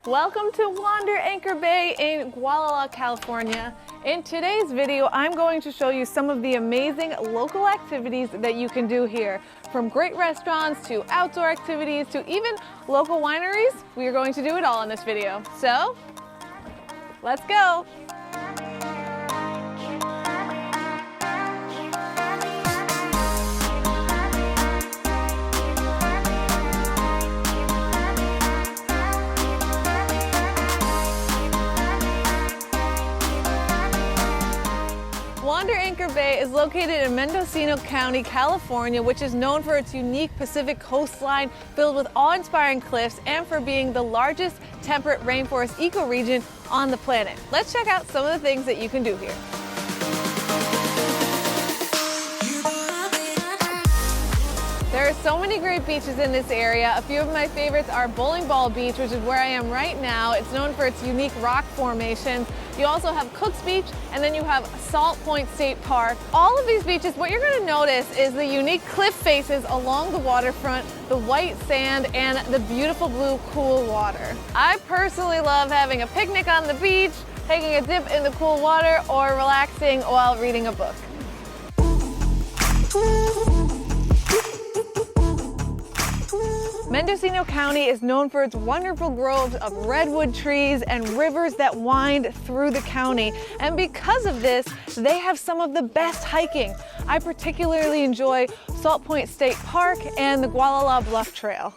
Welcome to Wander Anchor Bay in Gualala, California. In today's video, I'm going to show you some of the amazing local activities that you can do here. From great restaurants to outdoor activities to even local wineries, we are going to do it all in this video. So, let's go! Wander Anchor Bay is located in Mendocino County, California, which is known for its unique Pacific coastline filled with awe-inspiring cliffs and for being the largest temperate rainforest ecoregion on the planet. Let's check out some of the things that you can do here. There are so many great beaches in this area. A few of my favorites are Bowling Ball Beach, which is where I am right now. It's known for its unique rock formations. You also have Cook's Beach, and then you have Salt Point State Park. All of these beaches, what you're going to notice is the unique cliff faces along the waterfront, the white sand, and the beautiful blue cool water. I personally love having a picnic on the beach, taking a dip in the cool water, or relaxing while reading a book. Mendocino County is known for its wonderful groves of redwood trees and rivers that wind through the county. And because of this, they have some of the best hiking. I particularly enjoy Salt Point State Park and the Gualala Bluff Trail.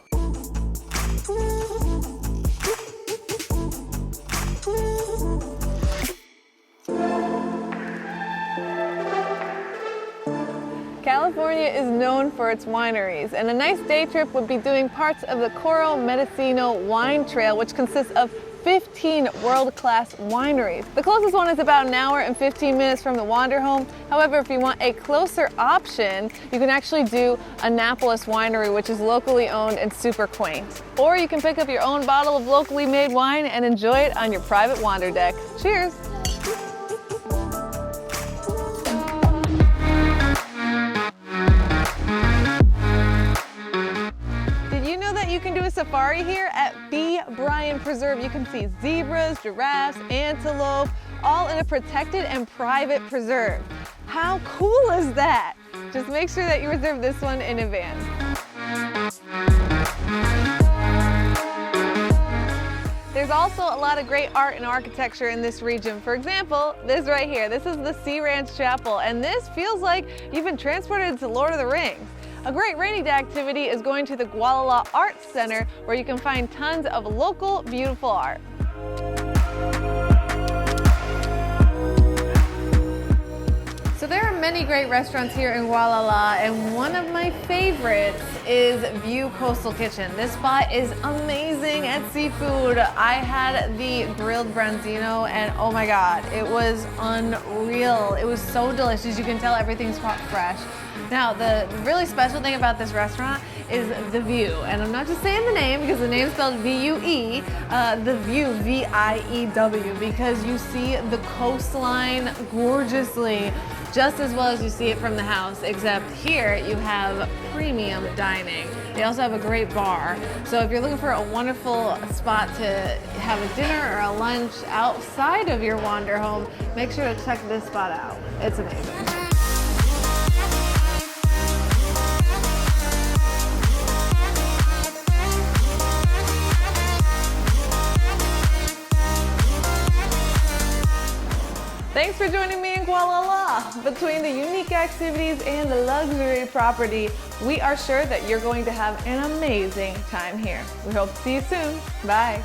California is known for its wineries, and a nice day trip would be doing parts of the Coro Mendocino Wine Trail, which consists of 15 world-class wineries. The closest one is about an hour and 15 minutes from the Wander home. However, if you want a closer option, you can actually do Annapolis Winery, which is locally owned and super quaint. Or you can pick up your own bottle of locally made wine and enjoy it on your private Wander deck. Cheers! You can do a safari here at B. Bryan Preserve. You can see zebras, giraffes, antelope, all in a protected and private preserve. How cool is that? Just make sure that you reserve this one in advance. There's also a lot of great art and architecture in this region. For example, this right here. This is the Sea Ranch Chapel, and this feels like you've been transported to Lord of the Rings. A great rainy day activity is going to the Gualala Arts Center, where you can find tons of local, beautiful art. So there are many great restaurants here in Gualala, and one of my favorites is View Coastal Kitchen. This spot is amazing at seafood. I had the grilled branzino, and oh my god, it was unreal. It was so delicious. You can tell everything's fresh. Now, the really special thing about this restaurant is the view, and I'm not just saying the name because the name is spelled V-U-E, the view, V-I-E-W, because you see the coastline gorgeously, just as well as you see it from the house, except here you have premium dining. They also have a great bar. So if you're looking for a wonderful spot to have a dinner or a lunch outside of your Wander home, make sure to check this spot out. It's amazing. Thanks for joining me in Gualala. Between the unique activities and the luxury property, we are sure that you're going to have an amazing time here. We hope to see you soon. Bye.